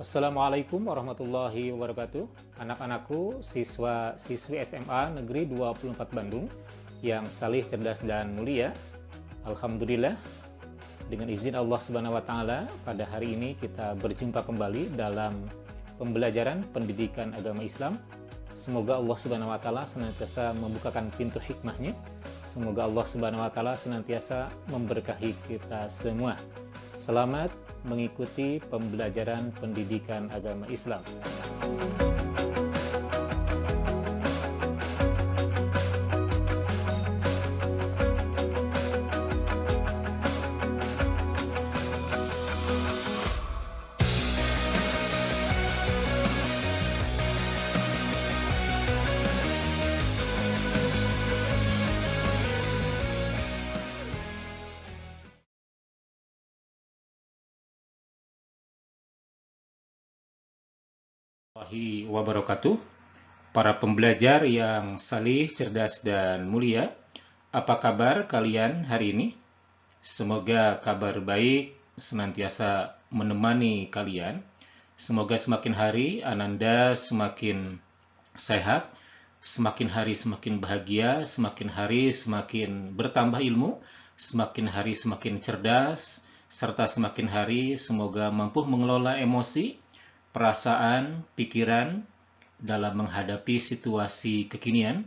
Assalamualaikum warahmatullahi wabarakatuh. Anak-anakku, siswa-siswi SMA Negeri 24 Bandung yang salih, cerdas, dan mulia. Alhamdulillah, dengan izin Allah Subhanahu wa Ta'ala, pada hari ini kita berjumpa kembali dalam pembelajaran pendidikan agama Islam. Semoga Allah Subhanahu wa Ta'ala senantiasa membukakan pintu hikmahnya. Semoga Allah Subhanahu wa Ta'ala senantiasa memberkahi kita semua. Selamat mengikuti pembelajaran pendidikan agama Islam. Warahmatullahi wabarakatuh. Para pembelajar yang salih, cerdas, dan mulia, apa kabar kalian hari ini? Semoga kabar baik senantiasa menemani kalian. Semoga semakin hari Ananda semakin sehat, semakin hari semakin bahagia, semakin hari semakin bertambah ilmu, semakin hari semakin cerdas, serta semakin hari semoga mampu mengelola emosi, perasaan, pikiran dalam menghadapi situasi kekinian,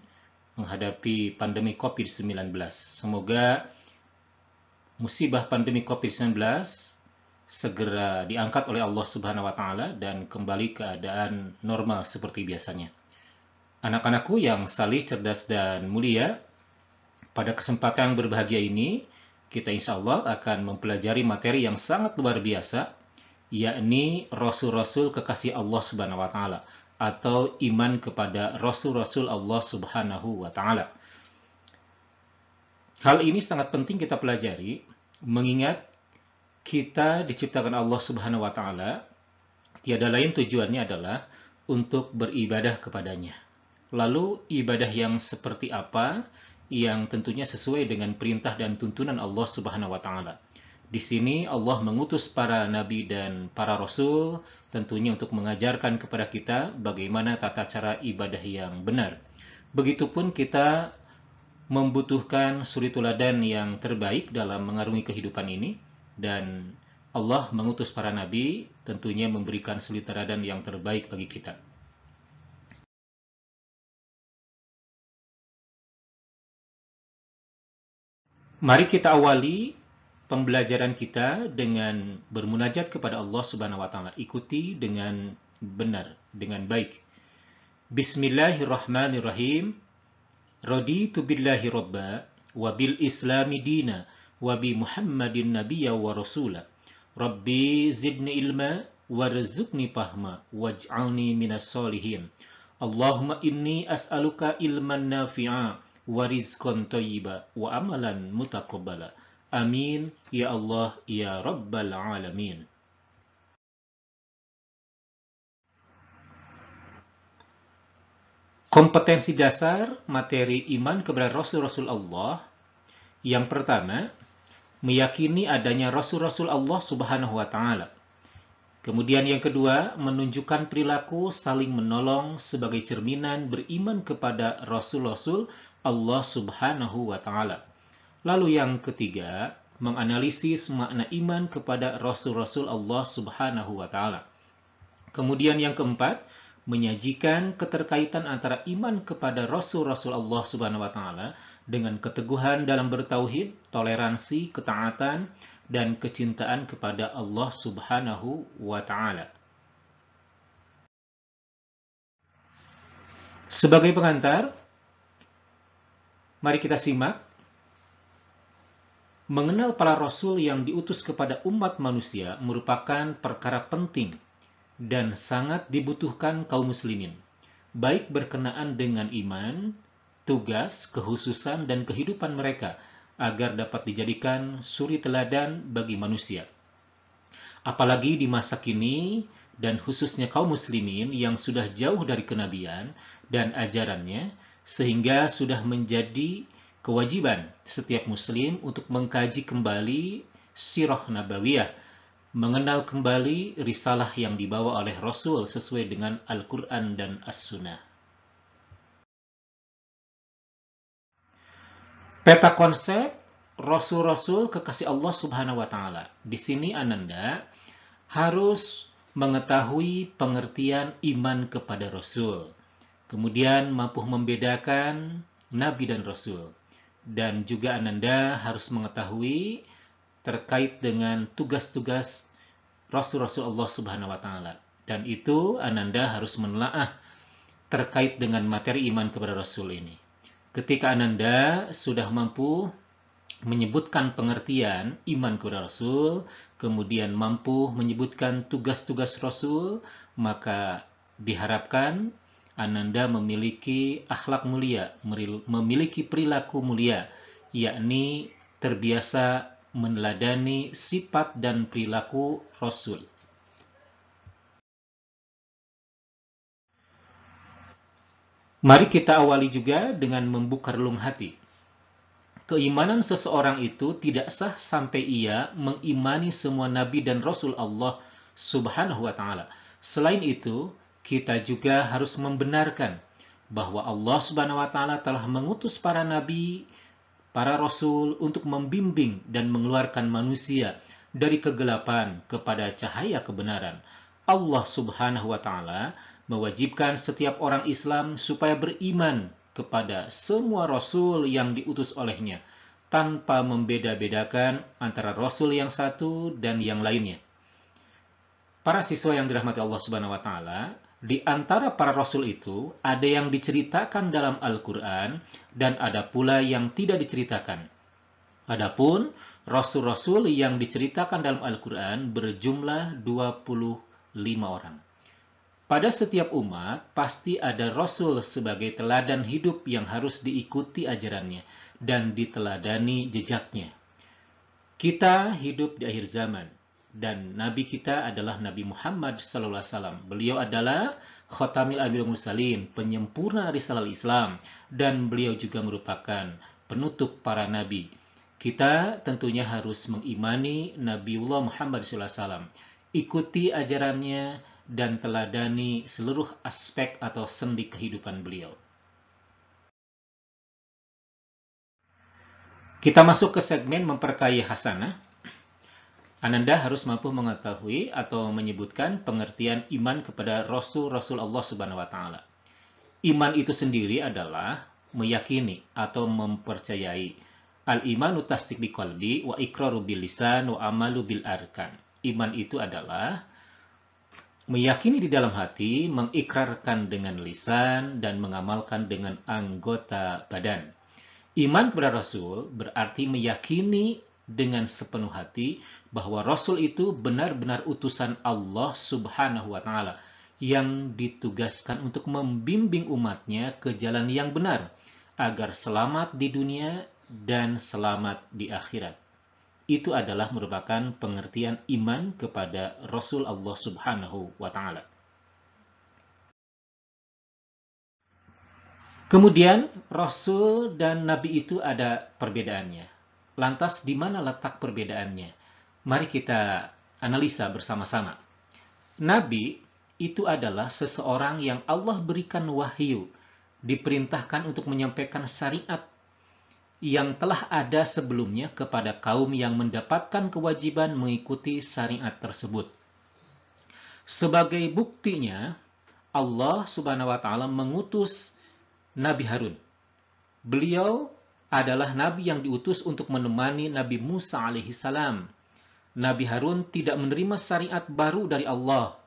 menghadapi pandemi COVID-19. Semoga musibah pandemi COVID-19 segera diangkat oleh Allah Subhanahu wa Ta'ala dan kembali keadaan normal seperti biasanya. Anak-anakku yang salih, cerdas, dan mulia, pada kesempatan berbahagia ini, kita insya Allah akan mempelajari materi yang sangat luar biasa, yakni Rasul-Rasul kekasih Allah Subhanahu wa Ta'ala, atau iman kepada Rasul-Rasul Allah Subhanahu wa Ta'ala. Hal ini sangat penting kita pelajari, mengingat kita diciptakan Allah Subhanahu wa Ta'ala, tiada lain tujuannya adalah untuk beribadah kepadanya. Lalu ibadah yang seperti apa yang tentunya sesuai dengan perintah dan tuntunan Allah Subhanahu wa Ta'ala. Di sini Allah mengutus para nabi dan para rasul tentunya untuk mengajarkan kepada kita bagaimana tata cara ibadah yang benar. Begitupun kita membutuhkan suri teladan yang terbaik dalam mengarungi kehidupan ini, dan Allah mengutus para nabi tentunya memberikan suri teladan yang terbaik bagi kita. Mari kita awali pembelajaran kita dengan bermunajat kepada Allah Subhanahu wa Ta'ala. Ikuti dengan benar, dengan baik. Bismillahirrahmanirrahim. Raditu billahi robba, wa bil islami dina, wa bi Muhammadin nabiyya wa rasula. Rabbi zidni ilma, warzuqni fahma, waj'alni minas solihin. Allahumma inni as'aluka ilman nafi'a, wa rizqan thayyiba, wa amalan mutaqabbala. Amin, ya Allah, ya Rabbal Alamin. Kompetensi dasar materi iman kepada Rasul-Rasul Allah. Yang pertama, meyakini adanya Rasul-Rasul Allah Subhanahu wa Ta'ala. Kemudian yang kedua, menunjukkan perilaku saling menolong sebagai cerminan beriman kepada Rasul-Rasul Allah Subhanahu wa Ta'ala. Lalu yang ketiga, menganalisis makna iman kepada Rasul-Rasul Allah Subhanahu wa Ta'ala. Kemudian yang keempat, menyajikan keterkaitan antara iman kepada Rasul-Rasul Allah Subhanahu wa Ta'ala dengan keteguhan dalam bertauhid, toleransi, ketaatan, dan kecintaan kepada Allah Subhanahu wa Ta'ala. Sebagai pengantar, mari kita simak. Mengenal para rasul yang diutus kepada umat manusia merupakan perkara penting dan sangat dibutuhkan kaum muslimin, baik berkenaan dengan iman, tugas, kehususan, dan kehidupan mereka, agar dapat dijadikan suri teladan bagi manusia. Apalagi di masa kini, dan khususnya kaum muslimin yang sudah jauh dari kenabian dan ajarannya, sehingga sudah menjadi kewajiban setiap muslim untuk mengkaji kembali sirah nabawiyah mengenal kembali risalah yang dibawa oleh Rasul sesuai dengan Al-Quran dan As-Sunnah. Peta konsep Rasul-Rasul kekasih Allah Subhanahu wa Ta'ala. Di sini Ananda harus mengetahui pengertian iman kepada Rasul. Kemudian mampu membedakan Nabi dan Rasul. Dan juga Ananda harus mengetahui terkait dengan tugas-tugas Rasul-Rasul Allah Subhanahu wa Ta'ala. Dan itu Ananda harus menelaah terkait dengan materi iman kepada Rasul ini. Ketika Ananda sudah mampu menyebutkan pengertian iman kepada Rasul, kemudian mampu menyebutkan tugas-tugas Rasul, maka diharapkan Ananda memiliki akhlak mulia, memiliki perilaku mulia, yakni terbiasa meneladani sifat dan perilaku Rasul. Mari kita awali juga dengan membuka relung hati. Keimanan seseorang itu tidak sah sampai ia mengimani semua nabi dan rasul Allah Subhanahu wa Ta'ala. Selain itu, kita juga harus membenarkan bahwa Allah Subhanahu wa Ta'ala telah mengutus para nabi, para rasul untuk membimbing dan mengeluarkan manusia dari kegelapan kepada cahaya kebenaran. Allah Subhanahu wa Ta'ala mewajibkan setiap orang Islam supaya beriman kepada semua rasul yang diutus olehnya, tanpa membeda-bedakan antara rasul yang satu dan yang lainnya. Para siswa yang dirahmati Allah Subhanahu wa Ta'ala, di antara para rasul itu ada yang diceritakan dalam Al-Quran dan ada pula yang tidak diceritakan. Adapun rasul-rasul yang diceritakan dalam Al-Quran berjumlah 25 orang. Pada setiap umat, pasti ada Rasul sebagai teladan hidup yang harus diikuti ajarannya dan diteladani jejaknya. Kita hidup di akhir zaman, dan Nabi kita adalah Nabi Muhammad SAW. Beliau adalah Khatamil Anbiya'i wal Mursalin, penyempurna risalah Islam, dan beliau juga merupakan penutup para nabi. Kita tentunya harus mengimani Nabiullah Muhammad SAW, ikuti ajarannya, dan teladani seluruh aspek atau sendi kehidupan beliau. Kita masuk ke segmen memperkaya hasanah. Ananda harus mampu mengetahui atau menyebutkan pengertian iman kepada Rasul-Rasul Allah Subhanahu wa Ta'ala. Iman itu sendiri adalah meyakini atau mempercayai. Al-imanu tasdiq biqalbi wa iqraru bil lisan wa amalu bil arkan. Iman itu adalah meyakini di dalam hati, mengikrarkan dengan lisan, dan mengamalkan dengan anggota badan. Iman kepada Rasul berarti meyakini dengan sepenuh hati bahwa Rasul itu benar-benar utusan Allah Subhanahu wa Ta'ala yang ditugaskan untuk membimbing umatnya ke jalan yang benar agar selamat di dunia dan selamat di akhirat. Itu adalah merupakan pengertian iman kepada Rasul Allah Subhanahu wa Ta'ala. Kemudian, Rasul dan Nabi itu ada perbedaannya. Lantas, di mana letak perbedaannya? Mari kita analisa bersama-sama. Nabi itu adalah seseorang yang Allah berikan wahyu, diperintahkan untuk menyampaikan syariat yang telah ada sebelumnya kepada kaum yang mendapatkan kewajiban mengikuti syariat tersebut. Sebagai buktinya, Allah Subhanahu wa Ta'ala mengutus Nabi Harun. Beliau adalah nabi yang diutus untuk menemani Nabi Musa alaihissalam. Nabi Harun tidak menerima syariat baru dari Allah,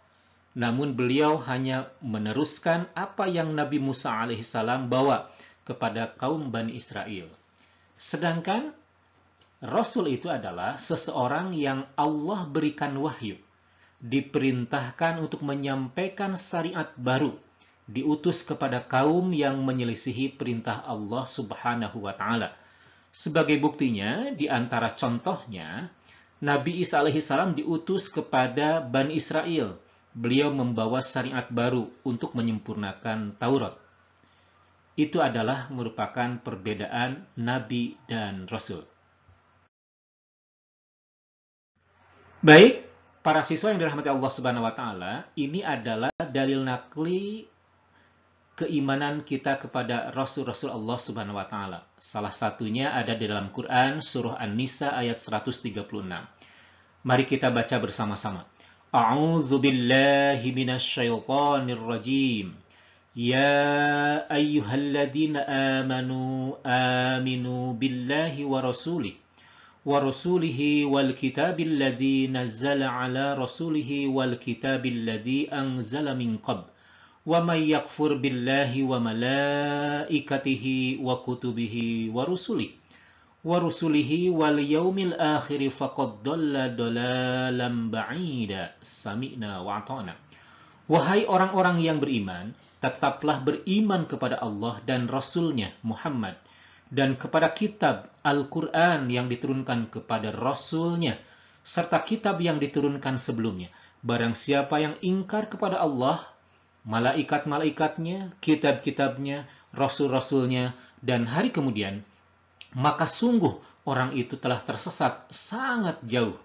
namun beliau hanya meneruskan apa yang Nabi Musa alaihissalam bawa kepada kaum Bani Israel. Sedangkan Rasul itu adalah seseorang yang Allah berikan wahyu, diperintahkan untuk menyampaikan syariat baru, diutus kepada kaum yang menyelisihi perintah Allah Subhanahu wa Ta'ala. Sebagai buktinya, di antara contohnya, Nabi Isa alaihissalam diutus kepada Bani Israel. Beliau membawa syariat baru untuk menyempurnakan Taurat. Itu adalah merupakan perbedaan Nabi dan Rasul. Baik, Para siswa yang dirahmati Allah Subhanahu wa taala, ini adalah dalil nakli keimanan kita kepada Rasul-Rasul Allah Subhanahu wa taala. Salah satunya ada di dalam Quran surah An-Nisa ayat 136. Mari kita baca bersama-sama. A'udzu billahi minasyaitonir rajim. Ya ayyuhalladzina aminu billahi wa rasulihi wal kitabil ladzi nazzala ala rasulihi wal kitabil ladzi anzala min qabl wa may yakfur billahi wa malaikatihi wa kutubihi wa rusulihi wal yaumil akhir faqad dhalla dhalalan ba'ida sami'na wa ata'na. Wahai orang-orang yang beriman, tetaplah beriman kepada Allah dan Rasulnya Muhammad, dan kepada kitab Al-Quran yang diturunkan kepada Rasulnya, serta kitab yang diturunkan sebelumnya. Barang siapa yang ingkar kepada Allah, malaikat-malaikatnya, kitab-kitabnya, rasul-rasulnya, dan hari kemudian, maka sungguh orang itu telah tersesat sangat jauh.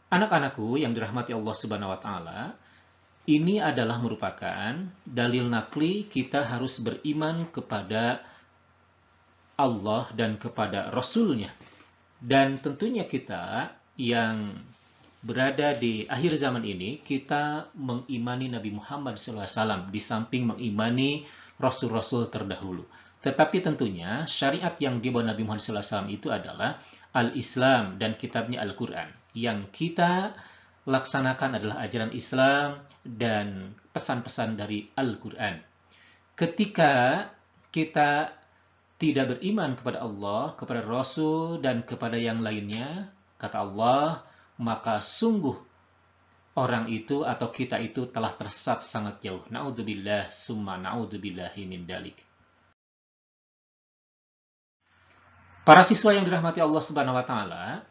Anak-anakku yang dirahmati Allah Subhanahu wa taala, ini adalah merupakan dalil nakli kita harus beriman kepada Allah dan kepada Rasulnya. Dan tentunya kita yang berada di akhir zaman ini, kita mengimani Nabi Muhammad SAW di samping mengimani Rasul-Rasul terdahulu. Tetapi tentunya syariat yang dibawa Nabi Muhammad SAW itu adalah Al-Islam dan kitabnya Al-Quran. Yang kita laksanakan adalah ajaran Islam dan pesan-pesan dari Al-Quran. Ketika kita tidak beriman kepada Allah, kepada Rasul, dan kepada yang lainnya, kata Allah, maka sungguh orang itu atau kita itu telah tersesat sangat jauh. Na'udzubillah, summa na'udzubillahi min dalik. Para siswa yang dirahmati Allah Subhanahu wa taala,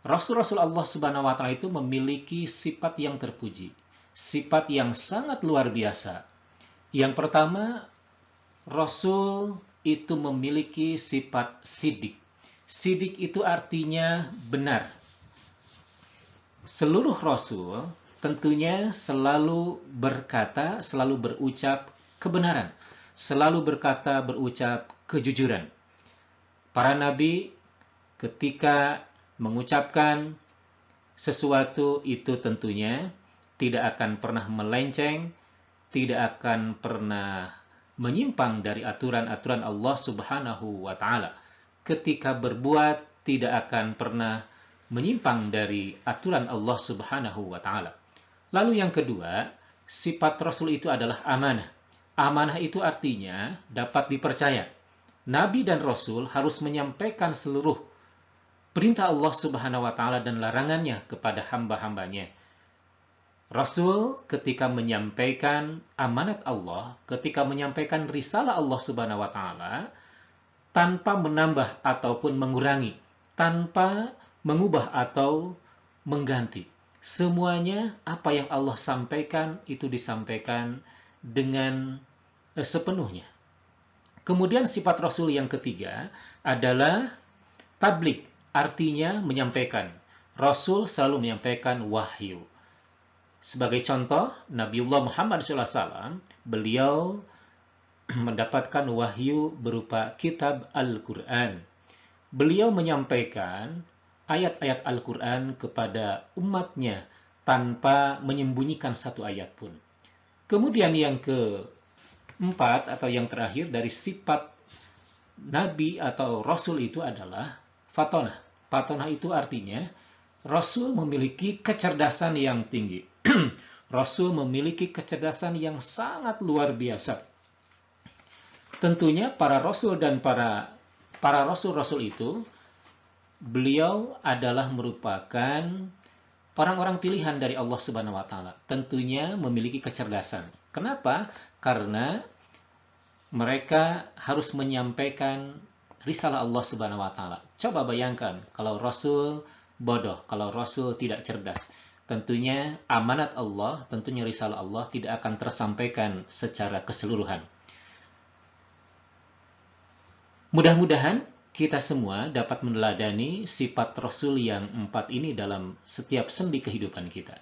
Rasul-Rasul Allah Subhanahu wa taala itu memiliki sifat yang terpuji, sifat yang sangat luar biasa. Yang pertama, Rasul itu memiliki sifat sidik. Sidik itu artinya benar. Seluruh Rasul tentunya selalu berkata, selalu berucap kebenaran. Selalu berkata, berucap kejujuran. Para nabi ketika mengucapkan sesuatu itu tentunya tidak akan pernah melenceng, tidak akan pernah menyimpang dari aturan-aturan Allah Subhanahu wa taala. Ketika berbuat tidak akan pernah menyimpang dari aturan Allah Subhanahu wa taala. Lalu yang kedua, sifat Rasul itu adalah amanah. Amanah itu artinya dapat dipercaya. Nabi dan Rasul harus menyampaikan seluruh perintah Allah Subhanahu wa taala dan larangannya kepada hamba-hambanya. Rasul ketika menyampaikan amanat Allah, ketika menyampaikan risalah Allah Subhanahu wa taala, tanpa menambah ataupun mengurangi, tanpa mengubah atau mengganti. Semuanya apa yang Allah sampaikan itu disampaikan dengan sepenuhnya. Kemudian sifat Rasul yang ketiga adalah tabligh, artinya menyampaikan. Rasul selalu menyampaikan wahyu. Sebagai contoh, Nabiullah Muhammad SAW, beliau mendapatkan wahyu berupa kitab Al-Quran. Beliau menyampaikan ayat-ayat Al-Quran kepada umatnya tanpa menyembunyikan satu ayat pun. Kemudian yang keempat atau yang terakhir dari sifat Nabi atau Rasul itu adalah fatonah. Fatonah itu artinya Rasul memiliki kecerdasan yang tinggi. Rasul memiliki kecerdasan yang sangat luar biasa. Tentunya para Rasul dan para Rasul-Rasul itu, beliau adalah merupakan orang-orang pilihan dari Allah Subhanahu wa taala. Tentunya memiliki kecerdasan. Kenapa? Karena mereka harus menyampaikan risalah Allah Subhanahu wa taala. Coba bayangkan kalau Rasul bodoh, kalau Rasul tidak cerdas. Tentunya amanat Allah, tentunya risalah Allah tidak akan tersampaikan secara keseluruhan. Mudah-mudahan kita semua dapat meneladani sifat Rasul yang 4 ini dalam setiap sendi kehidupan kita.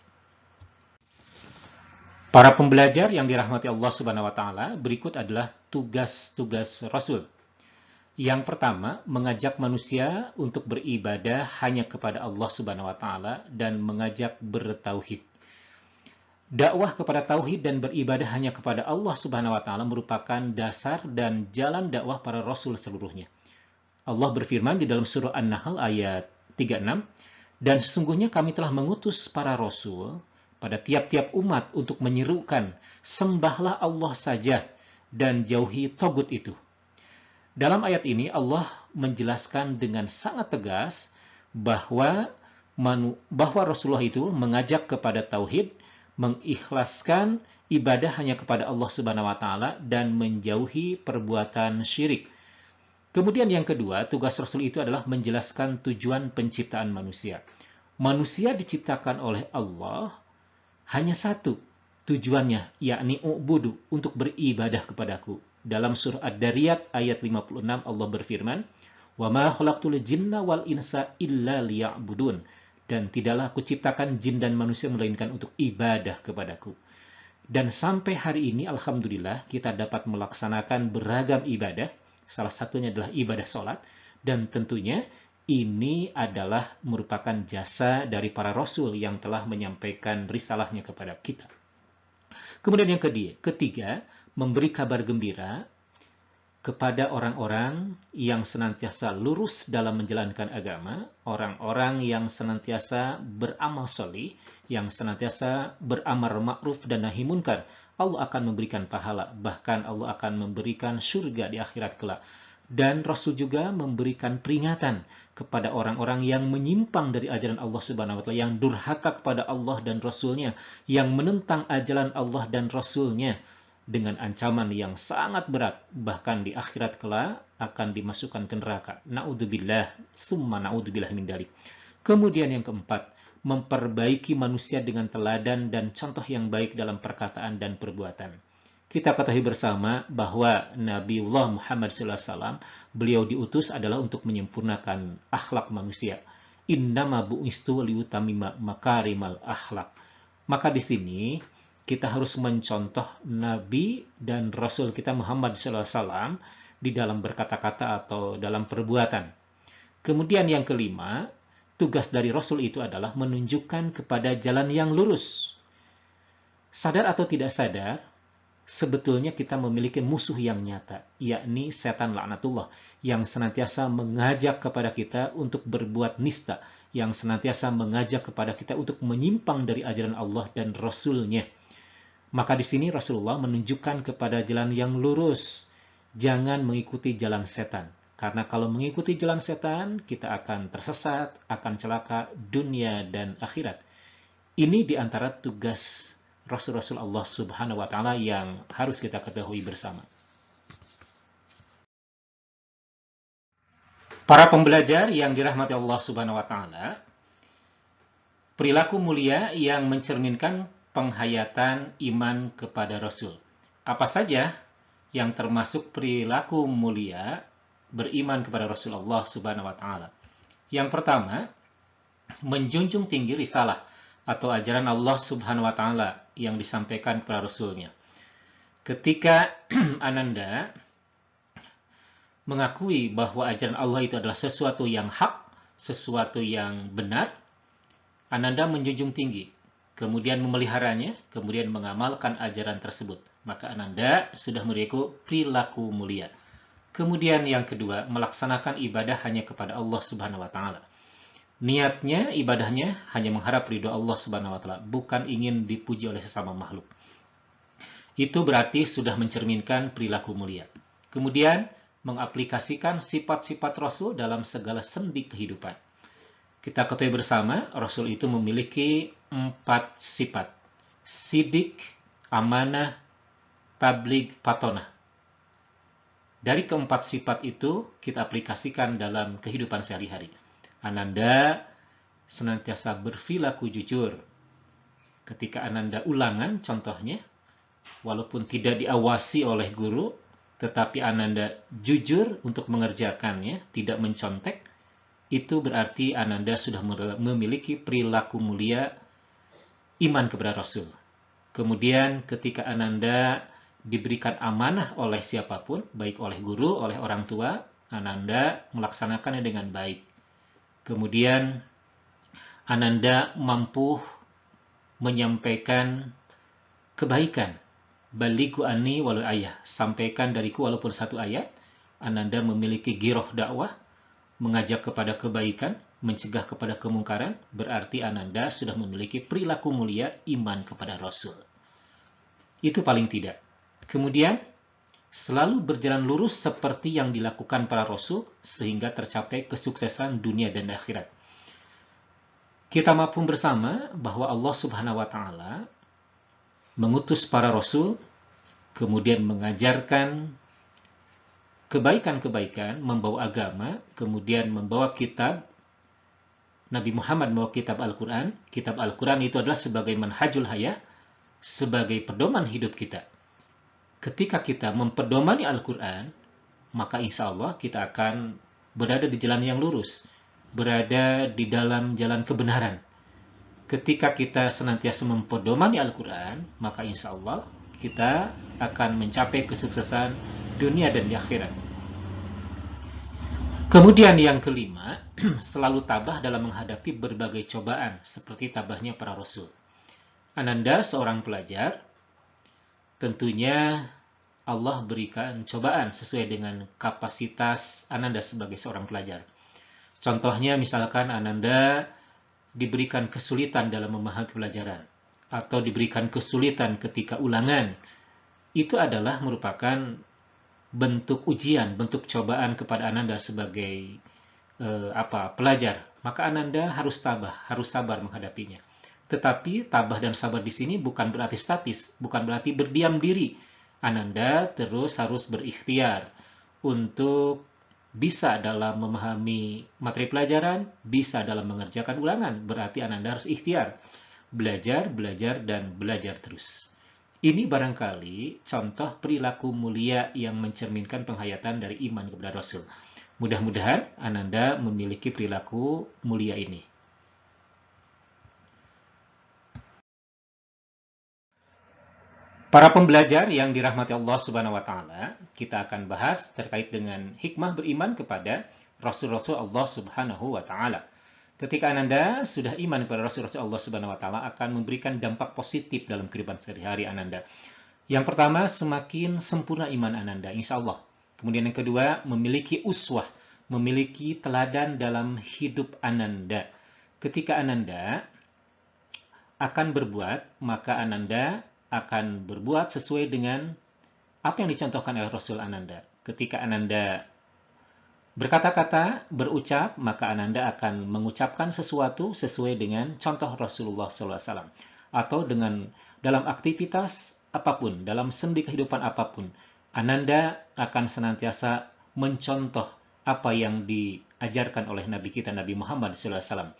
Para pembelajar yang dirahmati Allah Subhanahu wa taala, berikut adalah tugas-tugas Rasul. Yang pertama, mengajak manusia untuk beribadah hanya kepada Allah Subhanahu wa taala dan mengajak bertauhid. Dakwah kepada tauhid dan beribadah hanya kepada Allah Subhanahu wa taala merupakan dasar dan jalan dakwah para rasul seluruhnya. Allah berfirman di dalam surah An-Nahl ayat 36, dan sesungguhnya kami telah mengutus para rasul pada tiap-tiap umat untuk menyerukan, sembahlah Allah saja dan jauhi togut itu. Dalam ayat ini Allah menjelaskan dengan sangat tegas bahwa Rasulullah itu mengajak kepada tauhid, mengikhlaskan ibadah hanya kepada Allah Subhanahu wa taala dan menjauhi perbuatan syirik. Kemudian yang kedua, tugas Rasul itu adalah menjelaskan tujuan penciptaan manusia. Manusia diciptakan oleh Allah hanya satu tujuannya, yakni u'budu, untuk beribadah kepadaku. Dalam surah Ad-Dariyat ayat 56 Allah berfirman, "Wa ma khalaqtul jinna wal insa illa liya'budun." Dan tidaklah aku ciptakan jin dan manusia melainkan untuk ibadah kepadaku. Dan sampai hari ini alhamdulillah kita dapat melaksanakan beragam ibadah. Salah satunya adalah ibadah sholat, dan tentunya ini adalah merupakan jasa dari para rasul yang telah menyampaikan risalahnya kepada kita. Kemudian yang ketiga, memberi kabar gembira kepada orang-orang yang senantiasa lurus dalam menjalankan agama, orang-orang yang senantiasa beramal sholih, yang senantiasa beramar ma'ruf dan nahi munkar. Allah akan memberikan pahala, bahkan Allah akan memberikan surga di akhirat kelak. Dan Rasul juga memberikan peringatan kepada orang-orang yang menyimpang dari ajaran Allah Subhanahu wa taala, yang durhaka kepada Allah dan Rasulnya, yang menentang ajaran Allah dan Rasulnya dengan ancaman yang sangat berat, bahkan di akhirat kelak akan dimasukkan ke neraka. Na'udzubillah, summa na'udzubillah min dzalik. Kemudian yang keempat, memperbaiki manusia dengan teladan dan contoh yang baik dalam perkataan dan perbuatan. Kita ketahui bersama bahwa Nabiullah Muhammad SAW, beliau diutus adalah untuk menyempurnakan akhlak manusia. Innama bu'istu liutamima makarimal akhlak. Maka di sini kita harus mencontoh Nabi dan Rasul kita Muhammad SAW di dalam berkata-kata atau dalam perbuatan. Kemudian yang kelima, tugas dari Rasul itu adalah menunjukkan kepada jalan yang lurus. Sadar atau tidak sadar, sebetulnya kita memiliki musuh yang nyata, yakni setan laknatullah, yang senantiasa mengajak kepada kita untuk berbuat nista, yang senantiasa mengajak kepada kita untuk menyimpang dari ajaran Allah dan Rasul-Nya. Maka di sini Rasulullah menunjukkan kepada jalan yang lurus. Jangan mengikuti jalan setan. Karena kalau mengikuti jalan setan, kita akan tersesat, akan celaka dunia dan akhirat. Ini di antara tugas Rasul-Rasul Allah Subhanahu wa taala yang harus kita ketahui bersama. Para pembelajar yang dirahmati Allah Subhanahu wa taala, perilaku mulia yang mencerminkan penghayatan iman kepada Rasul. Apa saja yang termasuk perilaku mulia beriman kepada Rasulullah Subhanahu wa taala? Yang pertama, menjunjung tinggi risalah atau ajaran Allah Subhanahu wa taala yang disampaikan kepada Rasulnya. Ketika Ananda mengakui bahwa ajaran Allah itu adalah sesuatu yang hak, sesuatu yang benar, Ananda menjunjung tinggi, kemudian memeliharanya, kemudian mengamalkan ajaran tersebut. Maka Ananda sudah memiliki perilaku mulia. Kemudian yang kedua, melaksanakan ibadah hanya kepada Allah Subhanahu wa taala. Niatnya, ibadahnya hanya mengharap ridho Allah Subhanahu wa taala, bukan ingin dipuji oleh sesama makhluk. Itu berarti sudah mencerminkan perilaku mulia. Kemudian mengaplikasikan sifat-sifat Rasul dalam segala sendi kehidupan. Kita ketahui bersama, Rasul itu memiliki 4 sifat. Sidik, amanah, tabligh, fatonah. Dari keempat sifat itu, kita aplikasikan dalam kehidupan sehari-hari. Ananda senantiasa berperilaku jujur. Ketika Ananda ulangan, contohnya, walaupun tidak diawasi oleh guru, tetapi Ananda jujur untuk mengerjakannya, tidak mencontek, itu berarti Ananda sudah memiliki perilaku mulia iman kepada Rasul. Kemudian ketika Ananda diberikan amanah oleh siapapun, baik oleh guru, oleh orang tua, Ananda melaksanakannya dengan baik. Kemudian Ananda mampu menyampaikan kebaikan. Balighu anni walau ayah, sampaikan dariku walaupun satu ayat. Ananda memiliki giroh dakwah, mengajak kepada kebaikan, mencegah kepada kemungkaran, berarti Ananda sudah memiliki perilaku mulia iman kepada Rasul. Itu paling tidak. Kemudian, selalu berjalan lurus seperti yang dilakukan para Rasul, sehingga tercapai kesuksesan dunia dan akhirat. Kita maklum bersama bahwa Allah Subhanahu wa Ta'ala mengutus para Rasul, kemudian mengajarkan kebaikan-kebaikan, membawa agama, kemudian membawa kitab. Nabi Muhammad membawa kitab Al-Quran. Kitab Al-Quran itu adalah sebagai manhajul hayah, sebagai pedoman hidup kita. Ketika kita mempedomani Al-Quran, maka insya Allah kita akan berada di jalan yang lurus, berada di dalam jalan kebenaran. Ketika kita senantiasa mempedomani Al-Quran, maka insya Allah kita akan mencapai kesuksesan dunia dan di akhirat. Kemudian yang kelima, selalu tabah dalam menghadapi berbagai cobaan, seperti tabahnya para Rasul. Ananda seorang pelajar, tentunya Allah berikan cobaan sesuai dengan kapasitas Ananda sebagai seorang pelajar. Contohnya misalkan Ananda diberikan kesulitan dalam memahami pelajaran, atau diberikan kesulitan ketika ulangan. Itu adalah merupakan bentuk ujian, bentuk cobaan kepada Ananda sebagai pelajar. Maka Ananda harus tabah, harus sabar menghadapinya. Tetapi tabah dan sabar di sini bukan berarti statis, bukan berarti berdiam diri. Ananda terus harus berikhtiar untuk bisa dalam memahami materi pelajaran, bisa dalam mengerjakan ulangan. Berarti Ananda harus ikhtiar, belajar, dan belajar terus. Ini barangkali contoh perilaku mulia yang mencerminkan penghayatan dari iman kepada Rasul. Mudah-mudahan Ananda memiliki perilaku mulia ini. Para pembelajar yang dirahmati Allah Subhanahu wa Ta'ala, kita akan bahas terkait dengan hikmah beriman kepada Rasul-Rasul Allah Subhanahu wa Ta'ala. Ketika Ananda sudah iman kepada Rasul-Rasul Allah Subhanahu wa Ta'ala, akan memberikan dampak positif dalam kehidupan sehari-hari Ananda. Yang pertama, semakin sempurna iman Ananda, insya Allah. Kemudian yang kedua, memiliki uswah, memiliki teladan dalam hidup Ananda. Ketika Ananda akan berbuat, maka Ananda akan berbuat sesuai dengan apa yang dicontohkan oleh Rasul Ananda. Ketika Ananda berkata-kata, berucap, maka Ananda akan mengucapkan sesuatu sesuai dengan contoh Rasulullah SAW. Atau dalam aktivitas apapun, dalam sendi kehidupan apapun, Ananda akan senantiasa mencontoh apa yang diajarkan oleh Nabi kita, Nabi Muhammad SAW.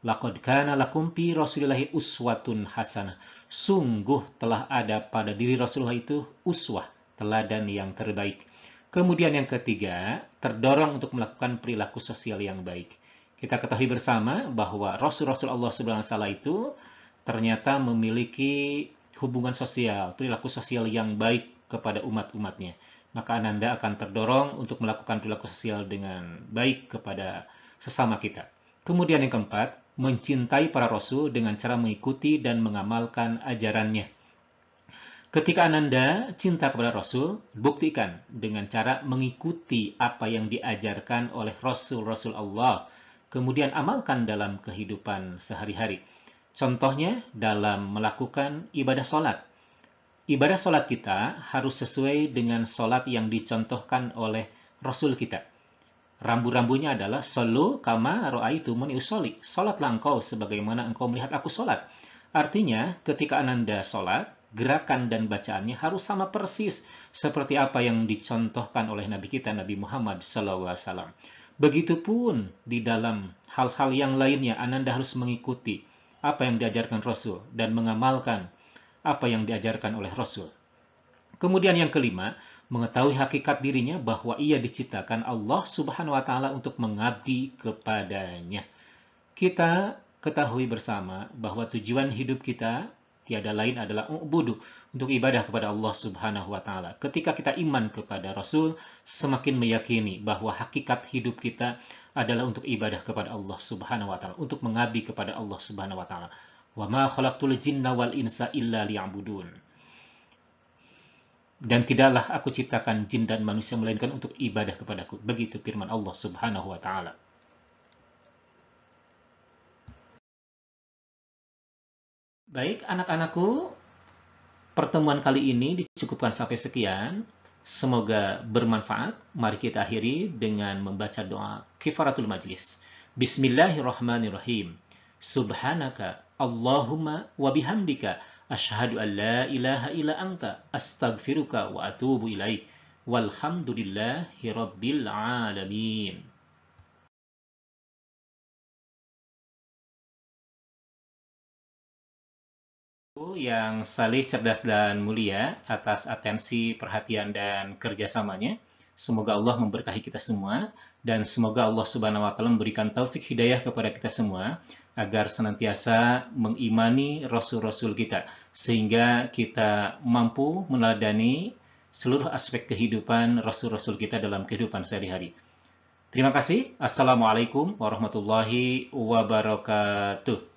Laqad kana lakum fi Rasulillahi uswatun hasanah. Sungguh telah ada pada diri Rasulullah itu uswah, teladan yang terbaik. Kemudian yang ketiga, terdorong untuk melakukan perilaku sosial yang baik. Kita ketahui bersama bahwa Rasul-Rasul Allah SWT itu ternyata memiliki hubungan sosial, perilaku sosial yang baik kepada umat-umatnya. Maka Ananda akan terdorong untuk melakukan perilaku sosial dengan baik kepada sesama kita. Kemudian yang keempat, mencintai para Rasul dengan cara mengikuti dan mengamalkan ajarannya. Ketika Ananda cinta kepada Rasul, buktikan dengan cara mengikuti apa yang diajarkan oleh Rasul-Rasul Allah. Kemudian amalkan dalam kehidupan sehari-hari. Contohnya dalam melakukan ibadah sholat. Ibadah sholat kita harus sesuai dengan sholat yang dicontohkan oleh Rasul kita. Rambu-rambunya adalah sallu kama ra'aitumuni usolli. Salatlah engkau sebagaimana engkau melihat aku salat. Artinya, ketika Ananda salat, gerakan dan bacaannya harus sama persis seperti apa yang dicontohkan oleh Nabi kita, Nabi Muhammad SAW. Begitupun di dalam hal-hal yang lainnya, Ananda harus mengikuti apa yang diajarkan Rasul dan mengamalkan apa yang diajarkan oleh Rasul. Kemudian yang kelima, mengetahui hakikat dirinya bahwa ia diciptakan Allah Subhanahu wa taala untuk mengabdi kepadanya. Kita ketahui bersama bahwa tujuan hidup kita tiada lain adalah ubudu, untuk ibadah kepada Allah Subhanahu wa taala. Ketika kita iman kepada Rasul, semakin meyakini bahwa hakikat hidup kita adalah untuk ibadah kepada Allah Subhanahu wa taala, untuk mengabdi kepada Allah Subhanahu wa taala. Wa ma khalaqtul jinna wal insa illa liya'budun. Dan tidaklah aku ciptakan jin dan manusia melainkan untuk ibadah kepadaku. Begitu firman Allah Subhanahu wa taala. Baik, anak-anakku, pertemuan kali ini dicukupkan sampai sekian. Semoga bermanfaat. Mari kita akhiri dengan membaca doa kifaratul majlis. Bismillahirrahmanirrahim. Subhanaka Allahumma wa bihamdika asyhadu an la ilaha illa anta astaghfiruka wa atubu ilaik. Walhamdulillahi rabbil alamin. Yang salih, cerdas, dan mulia, atas atensi, perhatian, dan kerjasamanya. Semoga Allah memberkahi kita semua, dan semoga Allah Subhanahu wa Ta'ala memberikan taufik hidayah kepada kita semua, agar senantiasa mengimani Rasul-Rasul kita, sehingga kita mampu meneladani seluruh aspek kehidupan Rasul-Rasul kita dalam kehidupan sehari-hari. Terima kasih. Assalamualaikum warahmatullahi wabarakatuh.